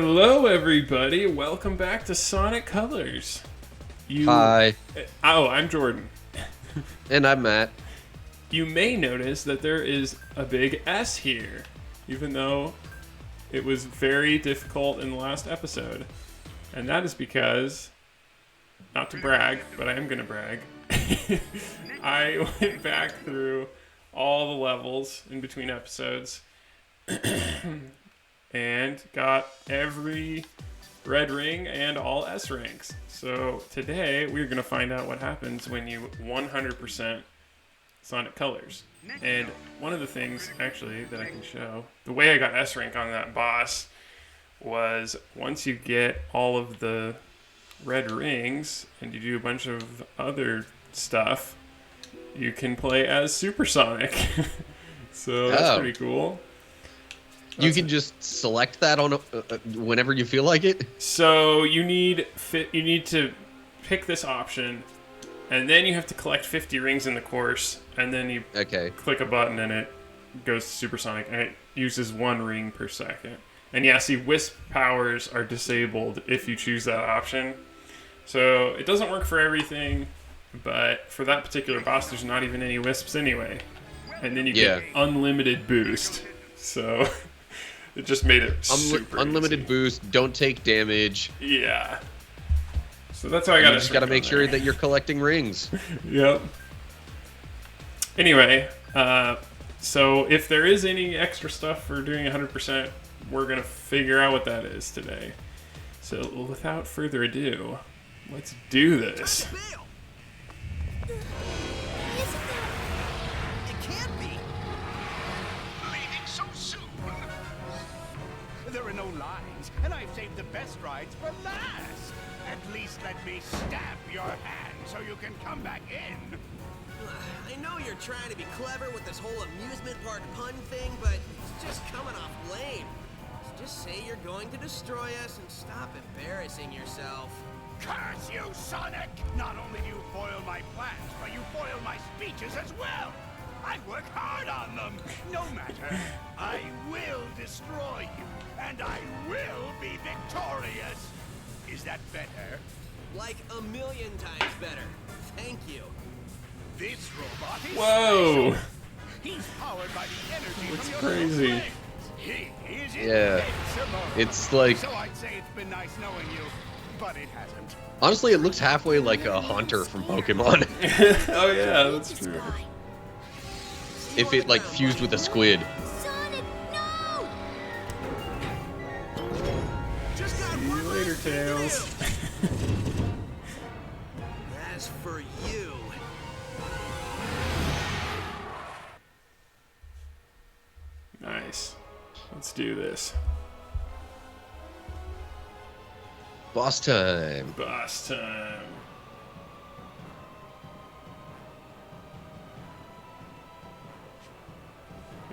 Hello, everybody. Welcome back to Sonic Colors. Hi. Oh, I'm Jordan. And I'm Matt. You may notice that there is a big S here, even though it was very difficult in the last episode. And that is because, not to brag, but I am going to brag, I went back through all the levels in between episodes and got every red ring and all S ranks. So today we're going to find out what happens when you 100% Sonic Colors. And one of the things actually that I can show, the way I got S rank on that boss was once you get all of the red rings and you do a bunch of other stuff, you can play as Supersonic. So that's pretty cool. You can just select that on whenever you feel like it. So you need to pick this option, and then you have to collect 50 rings in the course, and then you click a button and it goes to Supersonic, and it uses 1 ring per second. And yeah, see, Wisp powers are disabled if you choose that option. So it doesn't work for everything, but for that particular boss, there's not even any Wisps anyway. And then you get unlimited boost. So it just made it super unlimited easy. Boost, don't take damage. Yeah. So that's how I got it. You just got to make sure that you're collecting rings. Yep. Anyway, so if there is any extra stuff for doing 100%, we're going to figure out what that is today. So without further ado, let's do this. It can't be. Leaving so soon. There are no lines, and I've saved the best rides for last. At least let me stab your hand so you can come back in. I know you're trying to be clever with this whole amusement park pun thing, but it's just coming off lame. Just say you're going to destroy us and stop embarrassing yourself. Curse you, Sonic! Not only do you foil my plans, but you foil my speeches as well. I work hard on them. No matter. I will destroy you, and I will be victorious. Is that better? Like a million times better. Thank you. This robot is Whoa! special. He's powered by the energy That's from your crazy. friends. He is Yeah. invincible. It's like... So I'd say it's been nice knowing you, but it hasn't. Honestly, it looks halfway like a Haunter from Pokemon. Oh yeah, that's true. If it, like, fused with a squid. Sonic, no! Just got See you one later, last thing to Tails. do. As for you, Nice. Let's do this. Boss time. Boss time.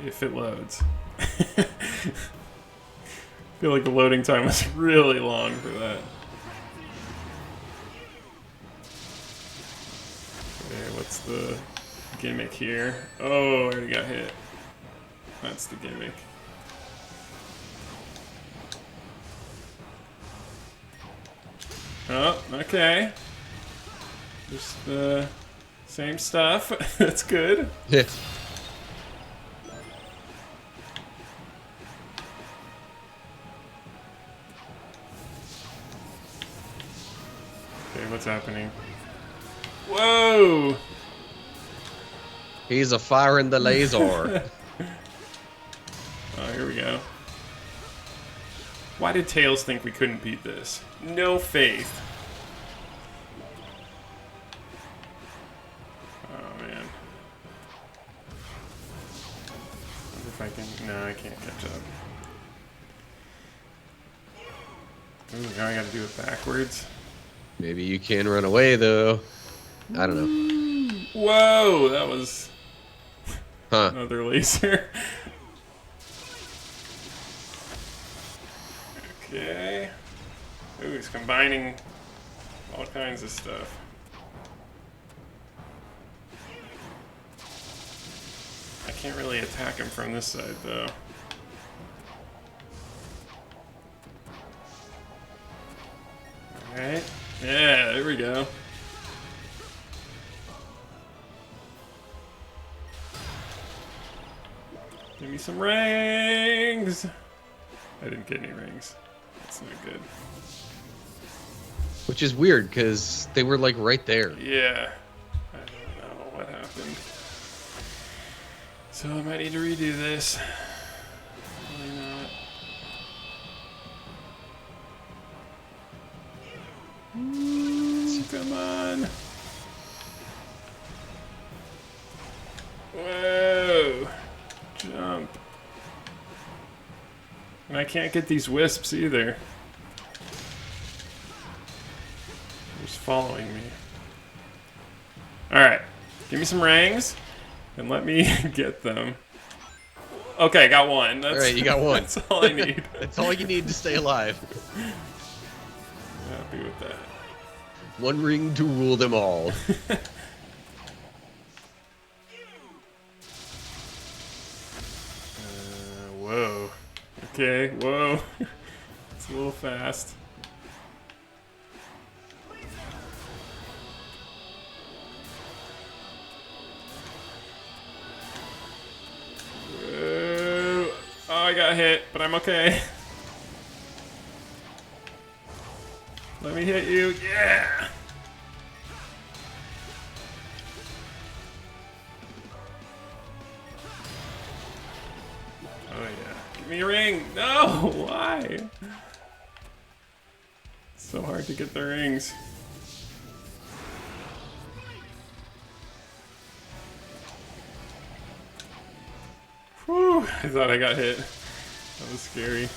If it loads. I feel like the loading time was really long for that. Okay, what's the gimmick here? Oh, I already got hit. That's the gimmick. Oh, okay. Just the same stuff. That's good. Yeah. Okay, what's happening? Whoa! He's a firing the laser. Oh, here we go. Why did Tails think we couldn't beat this? No faith. Oh, man. Wonder if I can... No, I can't catch up. Ooh, now I gotta do it backwards. Maybe you can run away, though. I don't know. Whoa! That was Huh. another laser. Okay. Ooh, he's combining all kinds of stuff. I can't really attack him from this side, though. Alright. Yeah, there we go. Give me some rings! I didn't get any rings. That's not good. Which is weird, because they were, like, right there. Yeah. I don't know what happened. So I might need to redo this. Probably not. Ooh, come on. Whoa. Jump. And I can't get these wisps either. They're just following me. Alright. Give me some rings and let me get them. Okay, got one. Alright, you got one. That's all I need. That's all you need to stay alive. Happy with that. One ring to rule them all. Whoa. Okay, whoa. It's a little fast. Whoa. Oh, I got hit, but I'm okay. Let me hit you. Yeah! Oh yeah. Give me a ring! No! Why? It's so hard to get the rings. Whew! I thought I got hit. That was scary.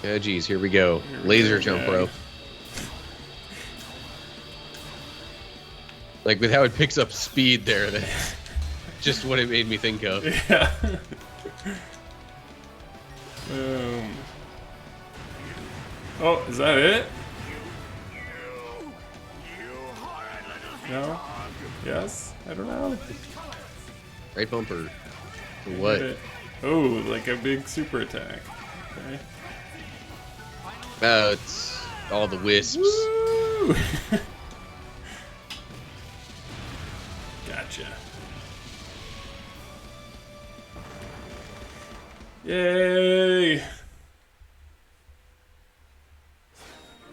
Oh, geez, here we go. Laser jump rope. Like, with how it picks up speed there, that's just what it made me think of. Yeah. Boom. Oh, is that it? No? Yes? I don't know. Right bumper. For what? Oh, like a big super attack. Okay. Oh, it's all the wisps. Woo! Gotcha. Yay!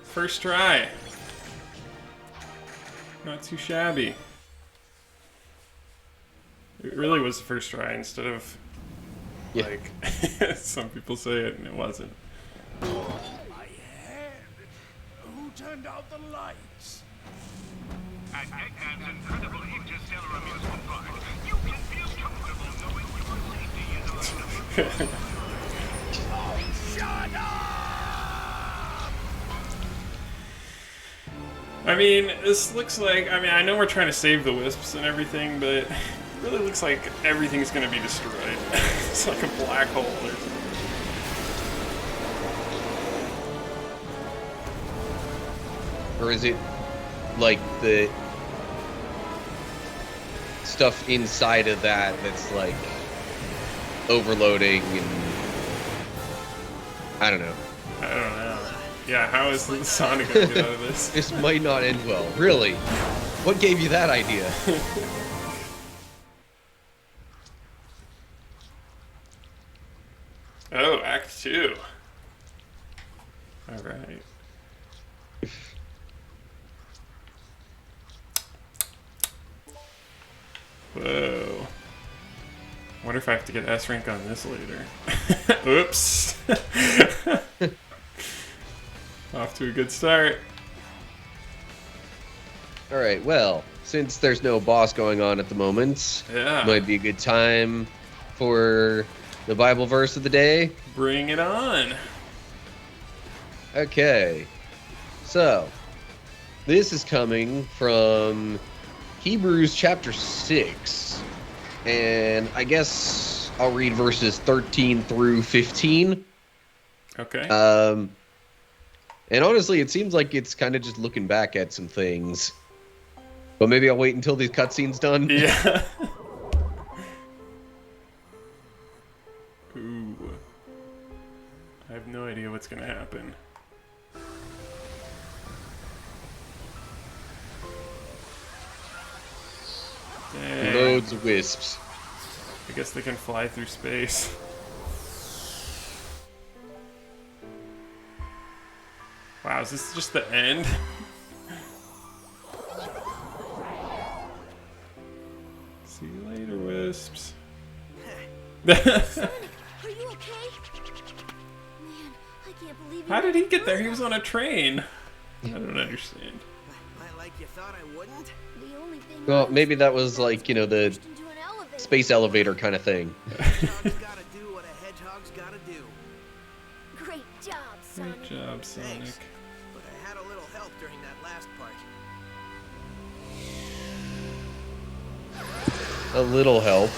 First try. Not too shabby. It really was the first try instead of, Yeah. like, some people say it and it wasn't. My head. Who turned out the lights? At Eggman's incredible interstellar amusement park, you can feel comfortable knowing your safety is on the Shut up! I mean, this looks like, I mean, I know we're trying to save the wisps and everything, but it really looks like everything's going to be destroyed. It's like a black hole or something. Or is it like the stuff inside of that that's like overloading and I don't know. I don't know. Yeah, how is Sonic going to get out of this? This might not end well. Really? What gave you that idea? Oh, Act 2. Alright. Whoa. Wonder if I have to get S rank on this later. Oops. Off to a good start. Alright, well, since there's no boss going on at the moment, Yeah. might be a good time for the Bible verse of the day. Bring it on. Okay, so this is coming from Hebrews chapter 6, and I guess I'll read verses 13 through 15. Okay. And honestly, it seems like it's kind of just looking back at some things. But maybe I'll wait until these cutscenes done. Yeah. Ooh. I have no idea what's gonna happen. Dang. Loads of wisps. I guess they can fly through space. Wow, is this just the end? See you later, wisps. Are you okay? Man, I can't believe How did he get there? He was on a train. I don't understand. Like you thought I wouldn't? The only thing Well, maybe that was like, you know, the into an elevator. space elevator kind of thing. Hedgehog's gotta do what a hedgehog's gotta do. Great job, Sonic. Good job, Sonic. Thanks. But I had a little help during that last part. A little help.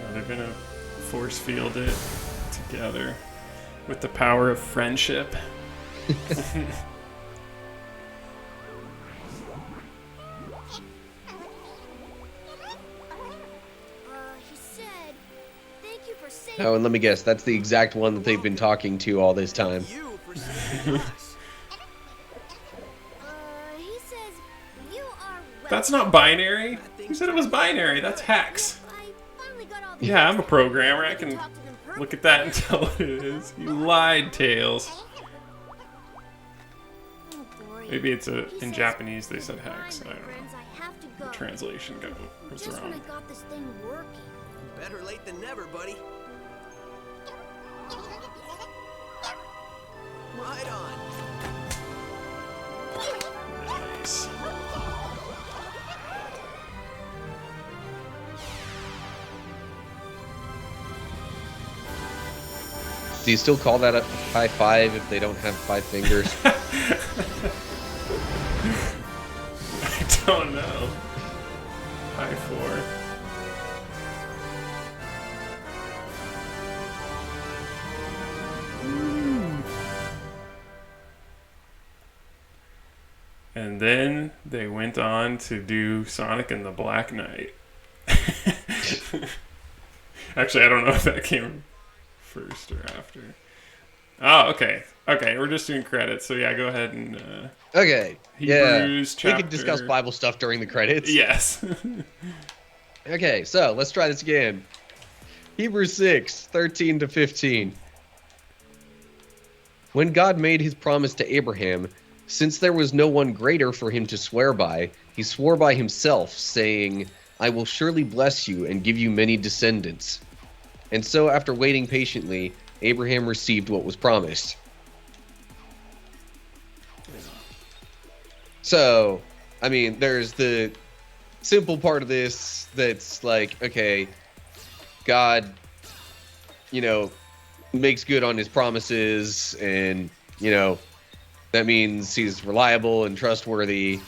Now they're gonna force field it together with the power of friendship. He said, thank you for saving Oh, and let me guess, that's the exact one that they've been talking to all this time. You for saving us. He says, you are That's not binary. Who said it was binary? That's hex. I finally got all the Yeah, I'm a programmer. I can talk to them look at that and tell what it is. You lied, Tails. Oh, boy. Maybe it's He in says, Japanese they said "Fine, hex. I my don't know. friends, I have to go. The translation was Just when I wrong. got this thing working. Better late than never, buddy. Right on. Nice. Do you still call that a high five if they don't have 5 fingers? I don't know. High 4. And then they went on to do Sonic and the Black Knight. Actually, I don't know if that came first or after. Oh, okay. Okay, we're just doing credits. So yeah, go ahead and Okay. Hebrews We can discuss chapter- Bible stuff during the credits. yes. Okay, so let's try this again. Hebrews 6, 13 to 15. When God made his promise to Abraham, since there was no one greater for him to swear by, he swore by himself, saying, I will surely bless you and give you many descendants. And so after waiting patiently, Abraham received what was promised. So, I mean, there's the simple part of this that's like, okay, God, you know, makes good on his promises, and, you know, that means he's reliable and trustworthy.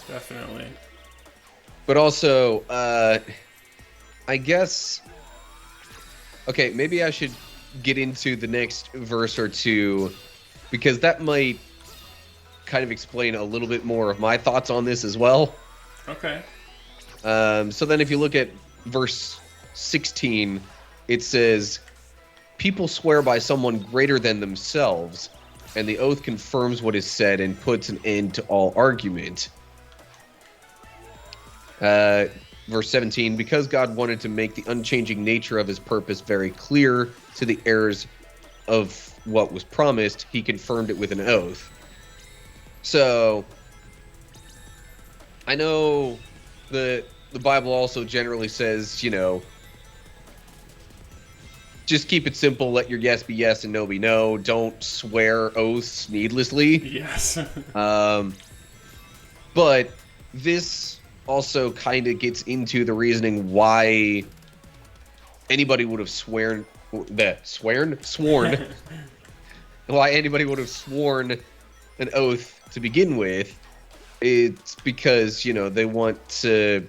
Definitely. But also, I guess, okay, maybe I should get into the next verse or two, because that might kind of explain a little bit more of my thoughts on this as well. Okay. So then if you look at verse 16, it says, people swear by someone greater than themselves, and the oath confirms what is said and puts an end to all argument. Verse 17, because God wanted to make the unchanging nature of his purpose very clear to the heirs of what was promised, he confirmed it with an oath. So, I know the Bible also generally says, you know, just keep it simple, let your yes be yes and no be no. Don't swear oaths needlessly. Yes. But this also kind of gets into the reasoning why anybody would have sworn why anybody would have sworn an oath to begin with. It's because, you know, they want to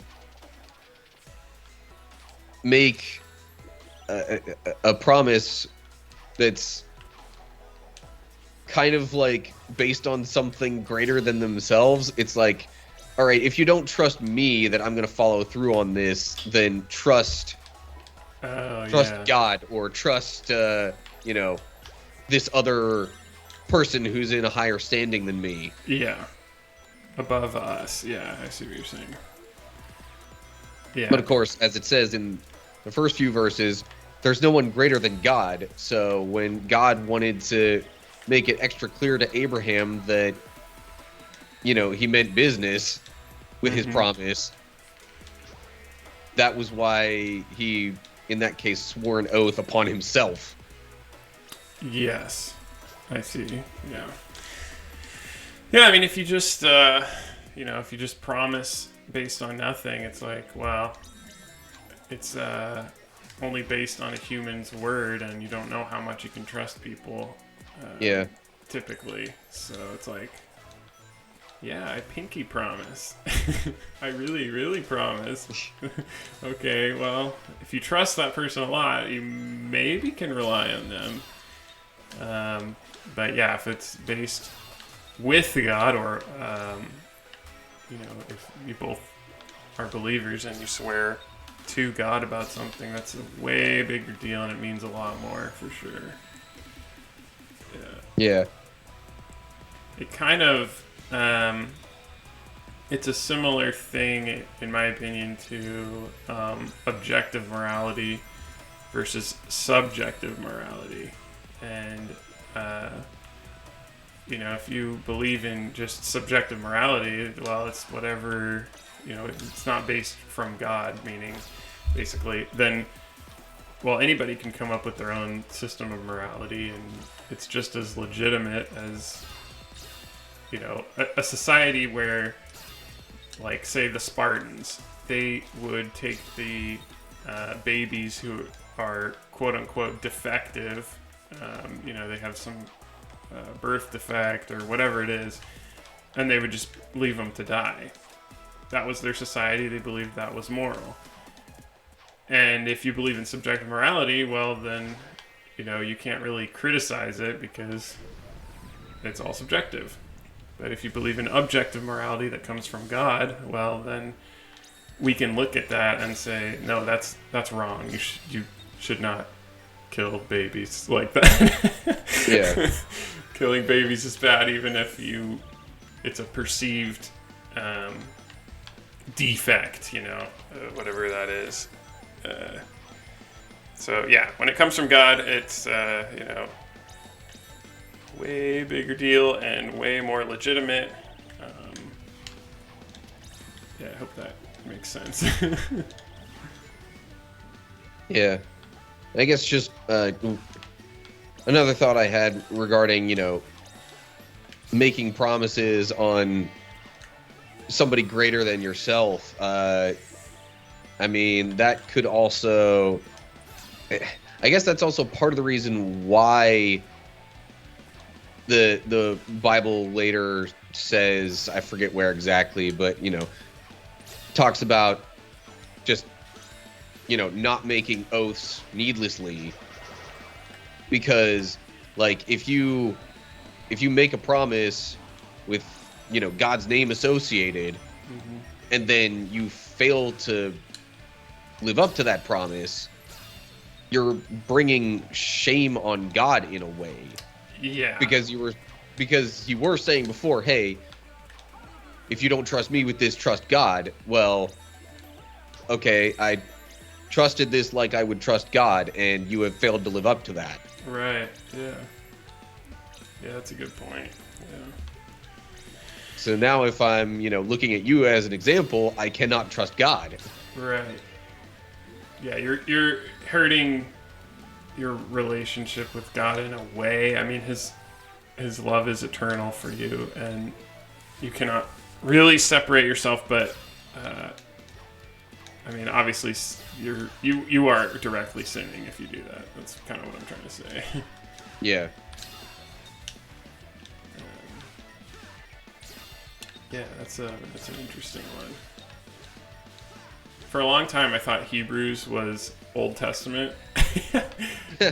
make a promise that's kind of like based on something greater than themselves. It's like, all right, if you don't trust me that I'm going to follow through on this, then trust God, or trust, you know, this other person who's in a higher standing than me. Yeah. Above us. Yeah, I see what you're saying. Yeah. But of course, as it says in the first few verses, there's no one greater than God. So when God wanted to make it extra clear to Abraham that, you know, he meant business with his promise, that was why he, in that case, swore an oath upon himself. Yes. I see. Yeah. Yeah, I mean, if you just, you know, if you just promise based on nothing, it's like, well, it's only based on a human's word, and you don't know how much you can trust people. Yeah. Typically. So it's like, yeah, I pinky promise. I really, really promise. Okay, well, if you trust that person a lot, you maybe can rely on them. But yeah, if it's based with God, or you know, if you both are believers and you swear to God about something, that's a way bigger deal, and it means a lot more for sure. Yeah. It kind of it's a similar thing, in my opinion, to objective morality versus subjective morality. And you know, if you believe in just subjective morality, well, it's whatever, you know, it's not based from God, meaning basically, then, well, anybody can come up with their own system of morality, and it's just as legitimate as, you know, a society where, like, say the Spartans, they would take the babies who are quote-unquote defective, you know, they have some birth defect or whatever it is, and they would just leave them to die. That was their society. They believed that was moral. And if you believe in subjective morality, well, then, you know, you can't really criticize it because it's all subjective. But if you believe in objective morality that comes from God, well, then we can look at that and say, no, that's wrong. You should not kill babies like that. Yeah. Killing babies is bad, even if it's a perceived defect, you know, whatever that is. So yeah, when it comes from God, it's you know, way bigger deal and way more legitimate. Yeah, I hope that makes sense. Yeah. I guess just another thought I had regarding, you know, making promises on somebody greater than yourself. I mean, that could also, I guess that's also part of the reason why the Bible later says, I forget where exactly, but, you know, talks about just, you know, not making oaths needlessly, because, like, if you make a promise with, you know, God's name associated, and then you fail to live up to that promise, you're bringing shame on God in a way. Yeah. Because you were saying before, hey, if you don't trust me with this, trust God. Well, okay, I trusted this like I would trust God, and you have failed to live up to that. Right. Yeah. Yeah, that's a good point. Yeah. So now if I'm, you know, looking at you as an example, I cannot trust God. Right. Yeah, you're hurting your relationship with God in a way. I mean, his love is eternal for you, and you cannot really separate yourself. But I mean, obviously, you are directly sinning if you do that. That's kind of what I'm trying to say. Yeah. Yeah, that's an interesting one. For a long time, I thought Hebrews was Old Testament.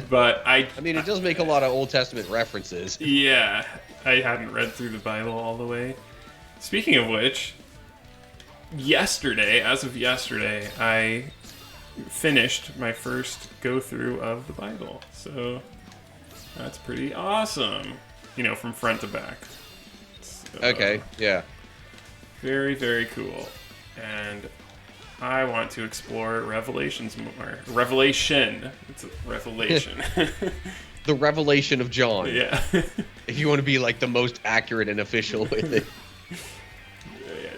But I mean, it does make a lot of Old Testament references. Yeah, I hadn't read through the Bible all the way. Speaking of which, as of yesterday, I finished my first go-through of the Bible. So that's pretty awesome. From front to back. So, Okay, yeah. very, very cool. And I want to explore Revelations more. Revelation. It's a revelation. The Revelation of John. Yeah. If you want to be like the most accurate and official with it.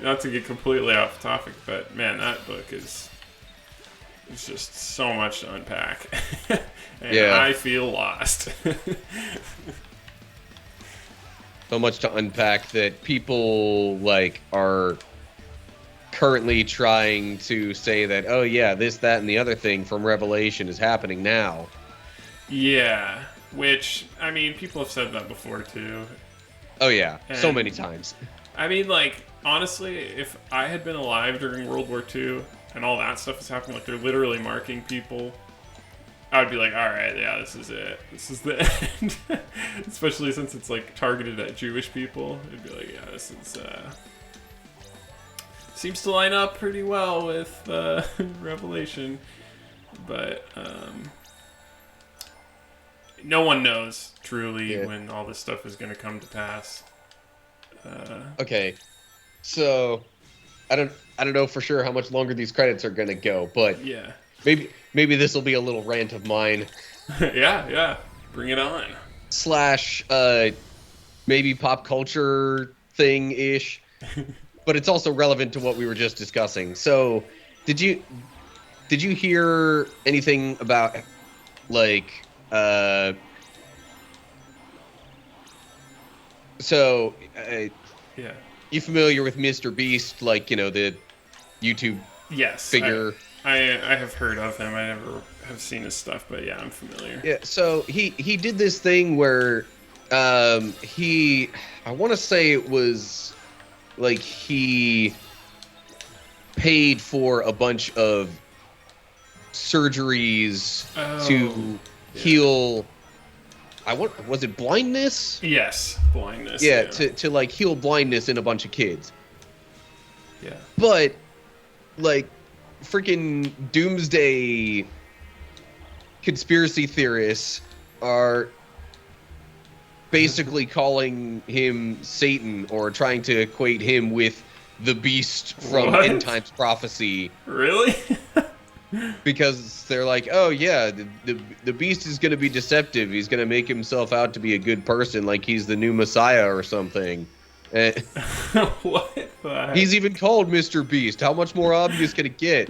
Not to get completely off topic, but man, that book is just so much to unpack. And Yeah. I feel lost. So much to unpack that people are currently trying to say that, oh yeah, this, that, and the other thing from Revelation is happening now. Yeah, which, I mean, people have said that before too. Oh yeah, so And- many times. I mean, honestly, if I had been alive during World War II and all that stuff is happening, they're literally marking people, I would be like, alright, yeah, this is it. This is the end. Especially since it's, targeted at Jewish people. It'd be like, yeah, this is, seems to line up pretty well with, Revelation. But, no one knows, truly, when all this stuff is going to come to pass. Okay, so I don't know for sure how much longer these credits are gonna go, but Yeah. maybe this will be a little rant of mine. Yeah. Bring it on. / maybe pop culture thing ish, but it's also relevant to what we were just discussing. So, did you hear anything about Yeah. you familiar with Mr. Beast, the YouTube Yes. figure? I have heard of him. I never have seen his stuff, but yeah, I'm familiar. Yeah, so he did this thing where I want to say it was he paid for a bunch of surgeries to heal. Was it blindness? Yes, blindness. Yeah, to heal blindness in a bunch of kids. Yeah. But freaking doomsday conspiracy theorists are basically calling him Satan or trying to equate him with the beast from What? End Times Prophecy. Really? Because they're like, oh yeah, the beast is going to be deceptive. He's going to make himself out to be a good person, like he's the new Messiah or something. What the heck? He's even called Mr. Beast. How much more obvious can it get?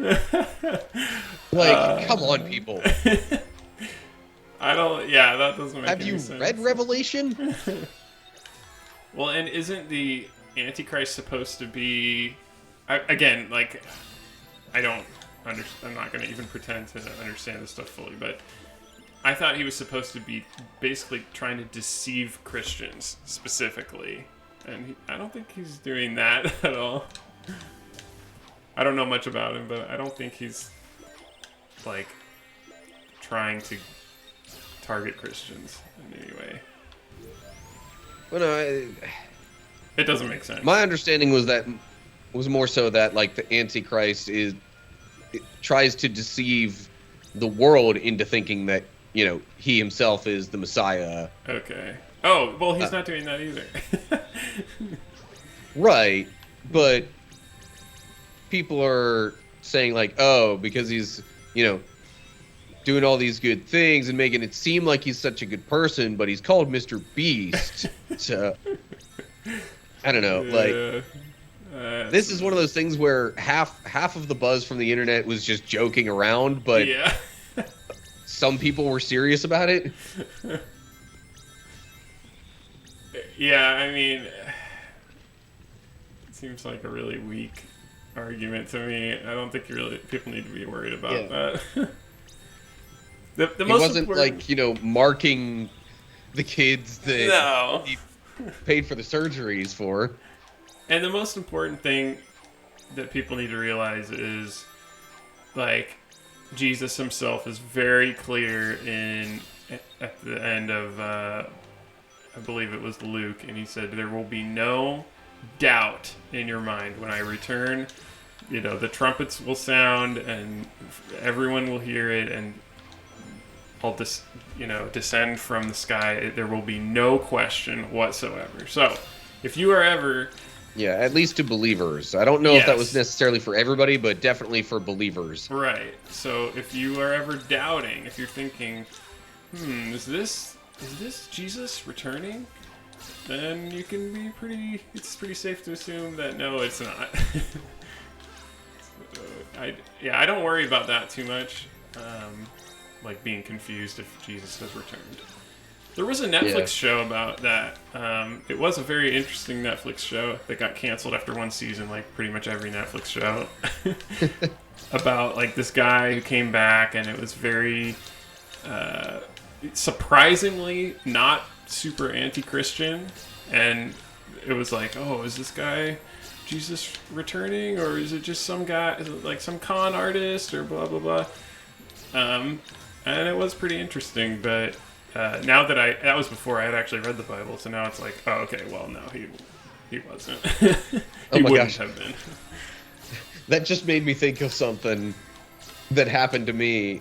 Come on, people. Yeah, that doesn't make Have any you sense. read Revelation? Well, and isn't the Antichrist supposed to be... Again, I'm not going to even pretend to understand this stuff fully, but I thought he was supposed to be basically trying to deceive Christians, specifically. And I don't think he's doing that at all. I don't know much about him, but I don't think he's, trying to target Christians in any way. Well, no, It doesn't make sense. my understanding was more so that the Antichrist tries to deceive the world into thinking that he himself is the Messiah. Okay. Oh, well, he's not doing that either. Right, but people are saying oh, because he's doing all these good things and making it seem like he's such a good person, but he's called Mr. Beast. So I don't know. This is one of those things where half of the buzz from the internet was just joking around, but yeah. some people were serious about it. Yeah, I mean, it seems like a really weak argument to me. I don't think people need to be worried about that. The He most wasn't important... marking the kids that No. he paid for the surgeries for. And the most important thing that people need to realize is, Jesus himself is very clear at the end of, I believe it was Luke, and he said, there will be no doubt in your mind when I return. You know, the trumpets will sound, and everyone will hear it, and I'll descend from the sky. There will be no question whatsoever. So, if you are ever... Yeah, at least to believers. I don't know if that was necessarily for everybody, but definitely for believers. Right. So if you are ever doubting, if you're thinking, is this Jesus returning? Then you can be it's pretty safe to assume that no, it's not. I don't worry about that too much. Like being confused if Jesus has returned. There was a Netflix show about that. It was a very interesting Netflix show that got canceled after one season, like pretty much every Netflix show. About like this guy who came back, and it was very surprisingly not super anti-Christian, and it was like, oh, is this guy Jesus returning, or is it just some guy, is it like some con artist, or blah blah blah. And it was pretty interesting, but now that was before I had actually read the Bible, so now it's like, oh, okay, well, no, he wasn't. He wouldn't have been. That just made me think of something that happened to me.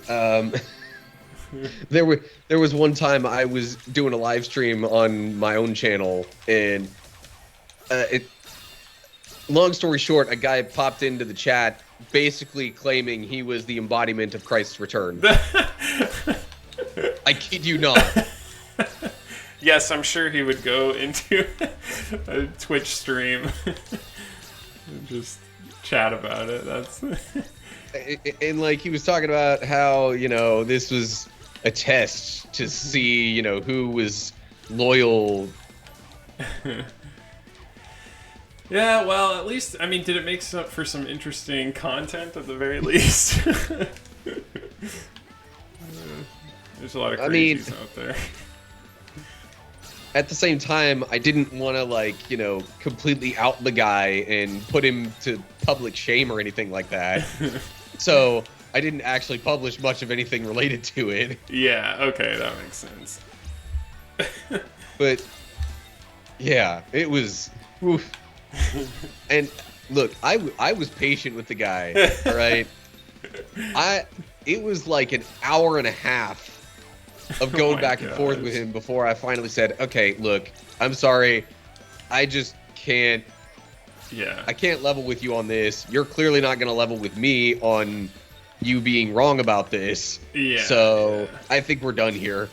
There was one time I was doing a live stream on my own channel, and long story short, a guy popped into the chat basically claiming he was the embodiment of Christ's return. I kid you not. Yes, I'm sure he would go into a Twitch stream and just chat about it. That's and like he was talking about how, you know, this was a test to see, you know, who was loyal. Yeah, well, at least, I mean, did it make up for some interesting content at the very least? There's a lot of crazies out there. At the same time, I didn't want to, like, you know, completely out the guy and put him to public shame or anything like that. So I didn't actually publish much of anything related to it. Yeah, okay, that makes sense. But yeah, it was. Oof. And look, I was patient with the guy. All right, it was like an hour and a half of going back and forth with him before I finally said, okay, look, I'm sorry, I just can't. Yeah. I can't level with you on this. You're clearly not going to level with me on you being wrong about this. Yeah. So I think we're done here.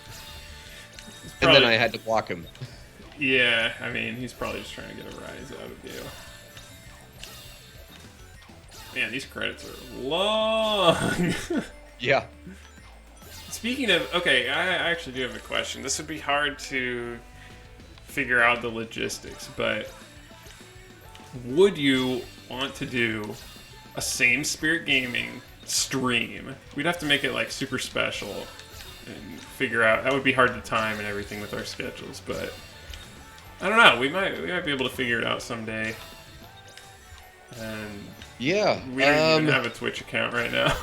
And then I had to block him. Yeah, I mean, he's probably just trying to get a rise out of you. Man, these credits are long. Yeah. Speaking of, okay, I actually do have a question. This would be hard to figure out the logistics, but would you want to do a Same Spirit Gaming stream? We'd have to make it like super special and figure out. That would be hard to time and everything with our schedules, but I don't know. We might be able to figure it out someday. And yeah, we don't even have a Twitch account right now.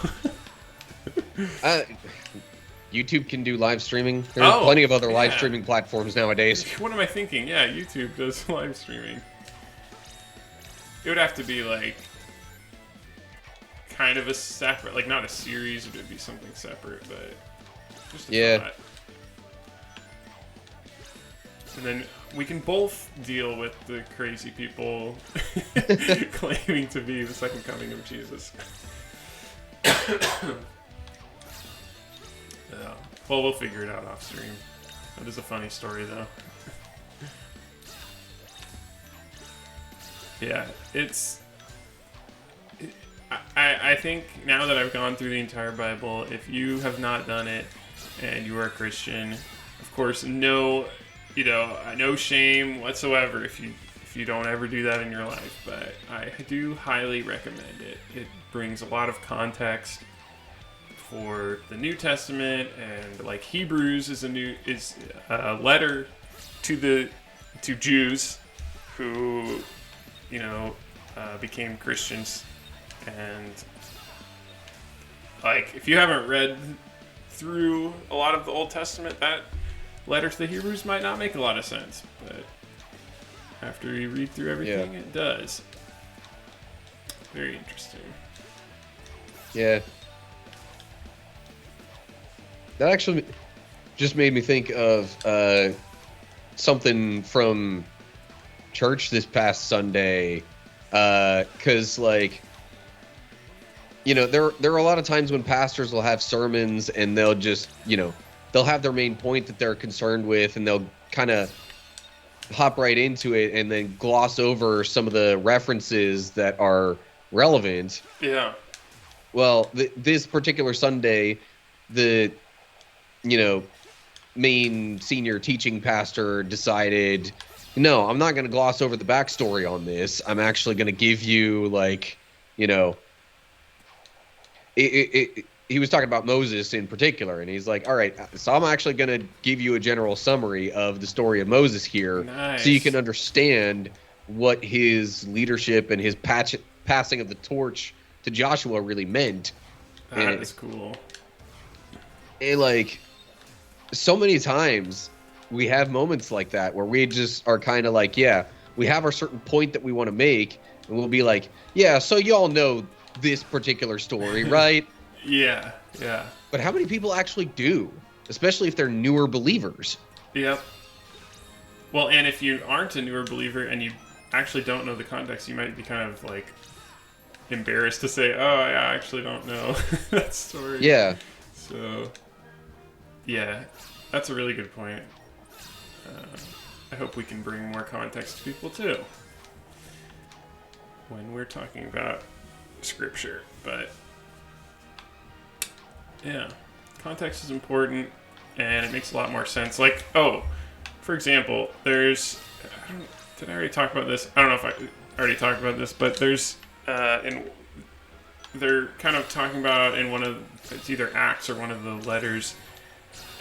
YouTube can do live streaming. There's plenty of other live streaming platforms nowadays. What am I thinking? Yeah, YouTube does live streaming. It would have to be like kind of a separate, like not a series, it would be something separate, but just a thought. And then we can both deal with the crazy people claiming to be the second coming of Jesus. Well, we'll figure it out off stream. That is a funny story, though. Yeah, I think now that I've gone through the entire Bible, if you have not done it and you are a Christian, of course, no shame whatsoever if you don't ever do that in your life. But I do highly recommend it. It brings a lot of context for the New Testament, and like Hebrews is a letter to Jews who became Christians, and like, if you haven't read through a lot of the Old Testament, that letter to the Hebrews might not make a lot of sense. But after you read through everything, it does. Very interesting. Yeah. That actually just made me think of something from church this past Sunday. Because, like, you know, there are a lot of times when pastors will have sermons and they'll just, you know, they'll have their main point that they're concerned with, and they'll kind of hop right into it and then gloss over some of the references that are relevant. Yeah. Well, this particular Sunday, the, you know, main senior teaching pastor decided, no, I'm not going to gloss over the backstory on this. I'm actually going to give you, like, you know, he was talking about Moses in particular, and he's like, all right, so I'm actually going to give you a general summary of the story of Moses here. Nice. So you can understand what his leadership and his passing of the torch to Joshua really meant. That is cool. And, like, so many times we have moments like that where we just are kind of like, yeah, we have our certain point that we want to make, and we'll be like, yeah, so y'all know this particular story, right? Yeah. But how many people actually do, especially if they're newer believers? Yep. Well, and if you aren't a newer believer and you actually don't know the context, you might be kind of, like, embarrassed to say, oh, I actually don't know that story. Yeah. So, yeah, that's a really good point. I hope we can bring more context to people, too, when we're talking about scripture. But, yeah, context is important, and it makes a lot more sense. Like, for example, there's... did I already talk about this? I don't know if I already talked about this, but there's... they're kind of talking about in one of... It's either Acts or one of the letters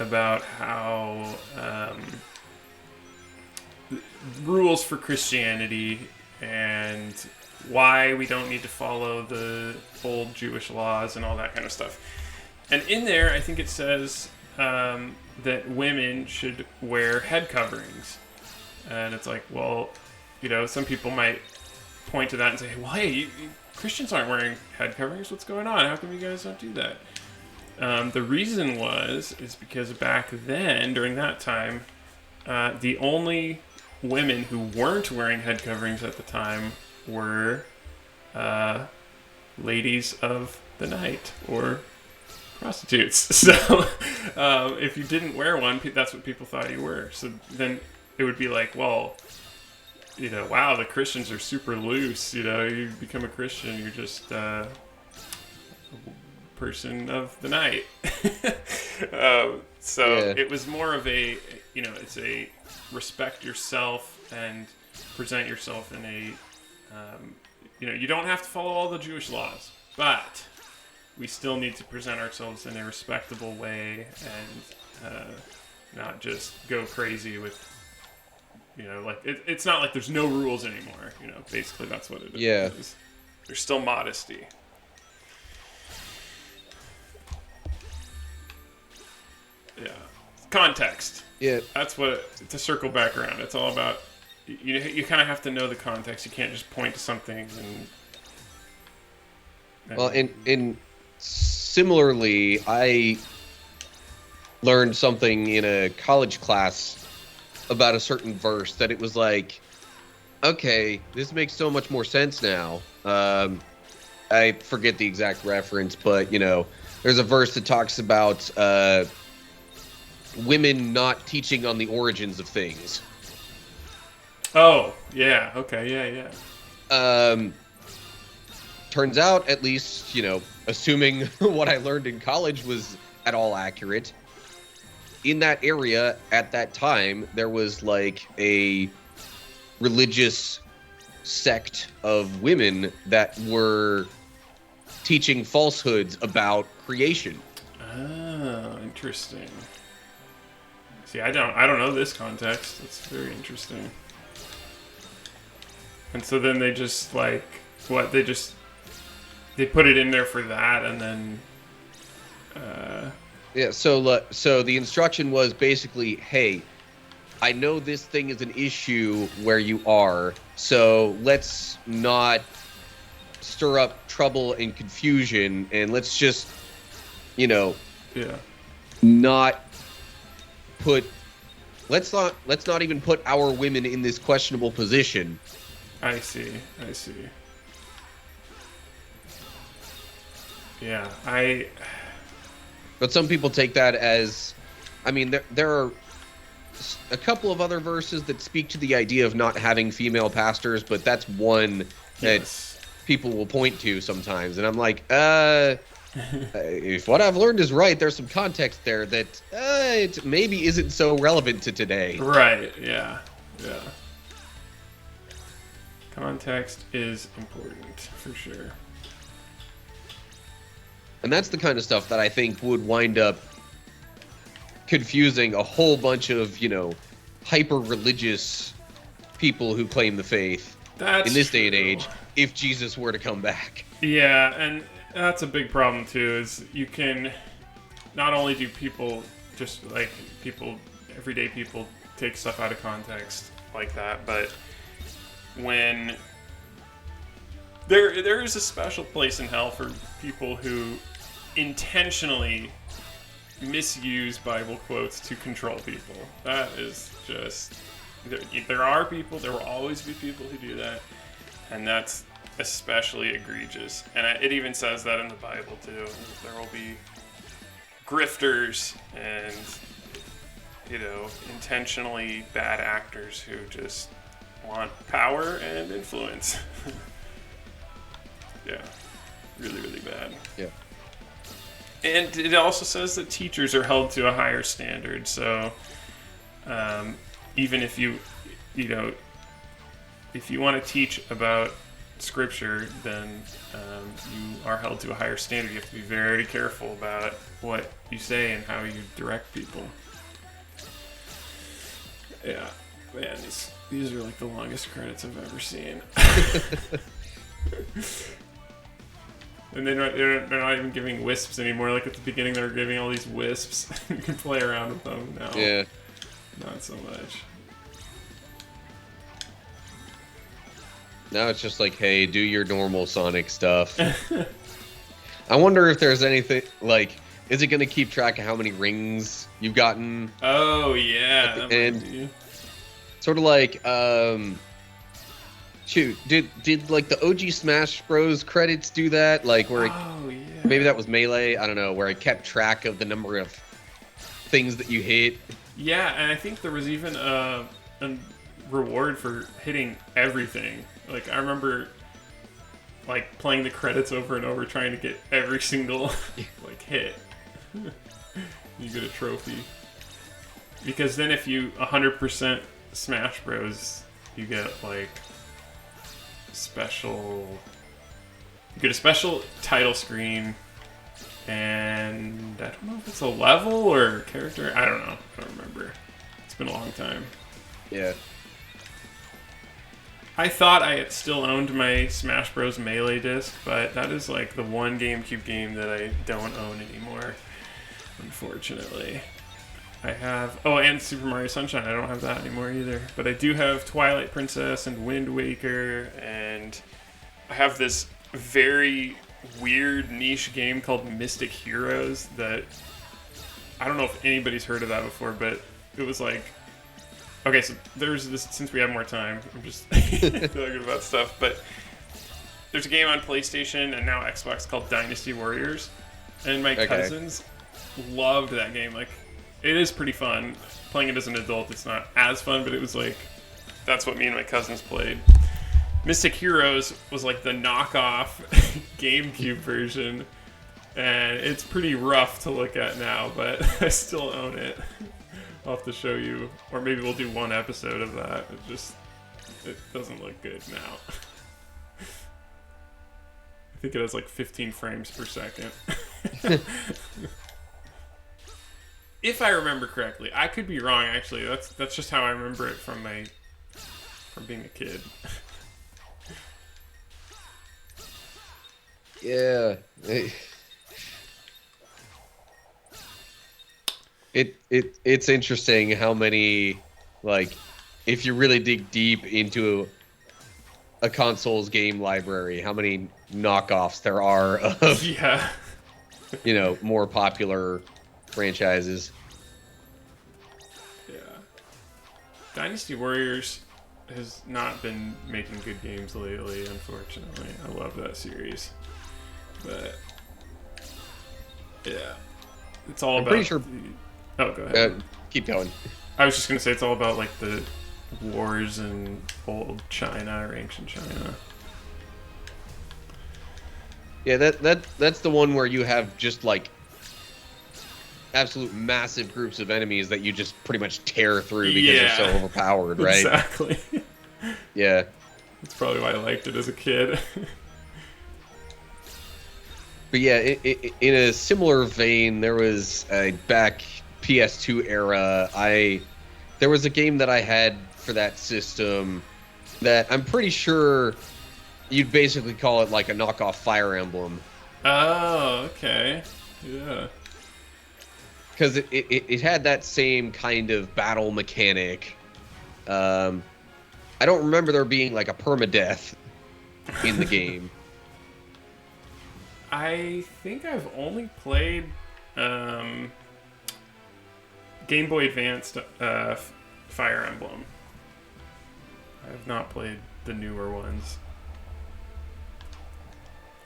about how... rules for Christianity and why we don't need to follow the old Jewish laws and all that kind of stuff. And in there, I think it says that women should wear head coverings. And it's like, well, you know, some people might point to that and say, well, hey, Christians aren't wearing head coverings. What's going on? How come you guys don't do that? The reason is because back then, during that time, the only women who weren't wearing head coverings at the time were ladies of the night or prostitutes. So if you didn't wear one, that's what people thought you were. So then it would be like, well, you know, wow, the Christians are super loose. You know, you become a Christian, you're just a person of the night. It was more of a, you know, it's a respect yourself and present yourself in a, you know, you don't have to follow all the Jewish laws, but we still need to present ourselves in a respectable way and not just go crazy with, you know, like, it's not like there's no rules anymore, you know, basically that's what it is. There's still modesty. Yeah. Context. Yeah. That's what, to circle back around, it's all about, you kind of have to know the context. You can't just point to something and well, and similarly, I learned something in a college class about a certain verse that it was like, okay, this makes so much more sense now. I forget the exact reference, but, you know, there's a verse that talks about women not teaching on the origins of things. Oh, yeah. Okay, yeah. Turns out, at least, you know, assuming what I learned in college was at all accurate, in that area at that time, there was like a religious sect of women that were teaching falsehoods about creation. Oh, interesting. See, I don't know this context. It's very interesting. And so then they just, like, what, they put it in there for that, and then Yeah, so the instruction was basically, hey, I know this thing is an issue where you are, so let's not stir up trouble and confusion, and let's just, yeah, not put, let's not even put our women in this questionable position. I see. Yeah, But some people take that as, I mean, there are a couple of other verses that speak to the idea of not having female pastors, but that's one that people will point to sometimes, and I'm like, if what I've learned is right, there's some context there that it maybe isn't so relevant to today. Right, yeah. Context is important, for sure. And that's the kind of stuff that I think would wind up confusing a whole bunch of, hyper-religious people who claim the faith in this day and age, if Jesus were to come back. Yeah, and that's a big problem, too, is you can... Not only do people, just like everyday people, take stuff out of context like that, but when... There is a special place in hell for people who intentionally misuse Bible quotes to control people. That is just... There are people, there will always be people who do that, and that's especially egregious. And it even says that in the Bible, too. There will be grifters and, intentionally bad actors who just want power and influence. Yeah. Really, really bad. Yeah. And it also says that teachers are held to a higher standard. So, even if if you want to teach about Scripture, then you are held to a higher standard. You have to be very careful about what you say and how you direct people. Yeah, man, these are like the longest credits I've ever seen. And they're not even giving wisps anymore. Like at the beginning, they were giving all these wisps. You can play around with them now. Yeah. Not so much. Now it's just like, hey, do your normal Sonic stuff. I wonder if there's anything, like, is it going to keep track of how many rings you've gotten? Oh, yeah. And sort of like, shoot, did like the OG Smash Bros credits do that? Like where maybe that was Melee, I don't know, where it kept track of the number of things that you hit. Yeah, and I think there was even a reward for hitting everything. Like I remember like playing the credits over and over trying to get every single like hit. You get a trophy. Because then if you 100% Smash Bros, you get like you get a special title screen, and I don't know if it's a level or a character. I don't know. I don't remember. It's been a long time. Yeah. I thought I had still owned my Smash Bros. Melee disc, but that is like the one GameCube game that I don't own anymore, unfortunately. I have... Oh, and Super Mario Sunshine. I don't have that anymore either. But I do have Twilight Princess and Wind Waker, and I have this very weird niche game called Mystic Heroes that... I don't know if anybody's heard of that before, but it was like... Okay, so there's this... Since we have more time, I'm just talking about stuff, but there's a game on PlayStation and now Xbox called Dynasty Warriors, and my cousins loved that game. Like, it is pretty fun. Playing it as an adult, it's not as fun, but it was like, that's what me and my cousins played. Mystic Heroes was like the knockoff GameCube version, and it's pretty rough to look at now, but I still own it. I'll have to show you, or maybe we'll do one episode of that. It doesn't look good now. I think it has like 15 frames per second. If I remember correctly. I could be wrong, actually. That's just how I remember it from being a kid. Yeah. It's interesting how many, like, if you really dig deep into a console's game library, how many knockoffs there are of, Yeah. More popular franchises. Yeah. Dynasty Warriors has not been making good games lately, unfortunately. I love that series. But, yeah. It's all I'm about... pretty sure... Oh, go ahead. Keep going. I was just going to say it's all about, like, the wars in old China or ancient China. Yeah, that's the one where you have just, like, absolute massive groups of enemies that you just pretty much tear through because they're so overpowered, right? Exactly. Yeah. That's probably why I liked it as a kid. But yeah, in a similar vein, there was back PS2 era, there was a game that I had for that system that I'm pretty sure you'd basically call it like a knockoff Fire Emblem. Oh, okay. Yeah. Because it had that same kind of battle mechanic. I don't remember there being like a permadeath in the game. I think I've only played Game Boy Advanced Fire Emblem. I have not played the newer ones.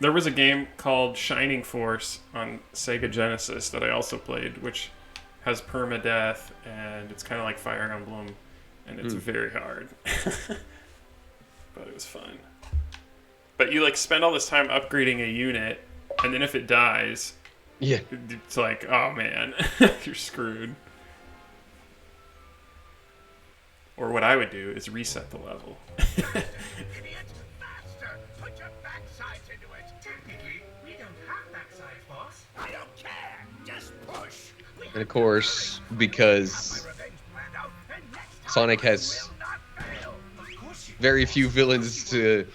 There was a game called Shining Force on Sega Genesis that I also played, which has permadeath, and it's kind of like Fire Emblem, and it's very hard. But it was fun. But you, like, spend all this time upgrading a unit, and then if it dies, Yeah. it's like, oh man, you're screwed. Or what I would do is reset the level. Idiot! Faster! Put your backsides into it! Technically, we don't have backsides, boss. I don't care. Just push. And of course, because Revenge planned out, and next time Sonic I has will not fail. Of course you very few villains to,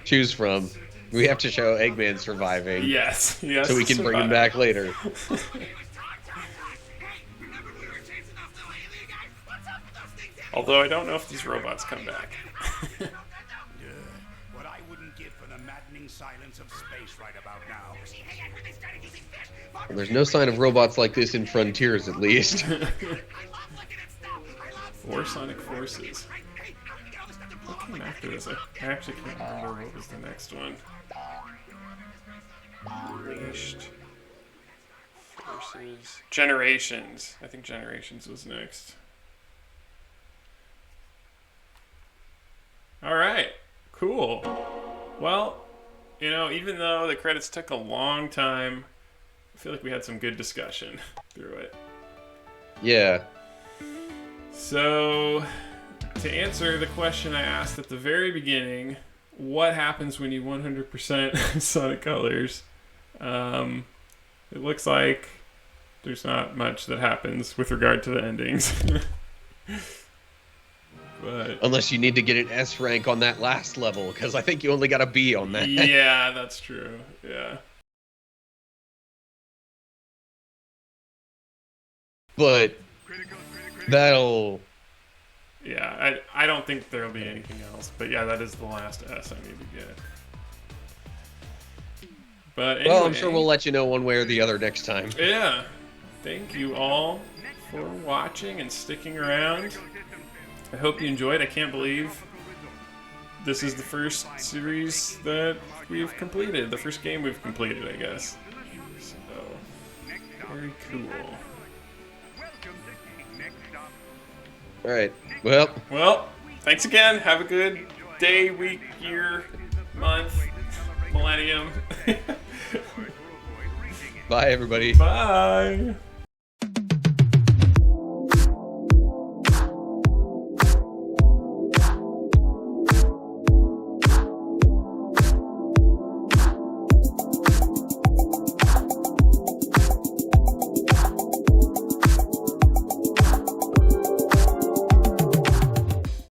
choose from, we have to show Eggman surviving. Yes, yes. So we can bring him back later. Although I don't know if these robots come back. What I wouldn't give for the maddening silence of space right about now. Well, there's no sign of robots like this in Frontiers, at least. Or Sonic Forces. What came after this? I actually can't remember what was the next one. Unleashed. Forces. Generations. I think Generations was next. Alright. Cool. Well, even though the credits took a long time, I feel like we had some good discussion through it. Yeah. So, to answer the question I asked at the very beginning, what happens when you 100% Sonic Colors? It looks like there's not much that happens with regard to the endings. But Unless you need to get an S rank on that last level, because I think you only got a B on that. yeah, that's true. Yeah. But that'll... Yeah, I don't think there'll be anything else. But yeah, that is the last S I need to get. But anyway, Well, I'm sure we'll let you know one way or the other next time. Yeah. Thank you all for watching and sticking around. I hope you enjoyed. I can't believe this is the first series that we've completed. The first game we've completed, I guess. So, very cool. Alright, well... Well, thanks again. Have a good day, week, year, month, millennium. Bye, everybody. Bye.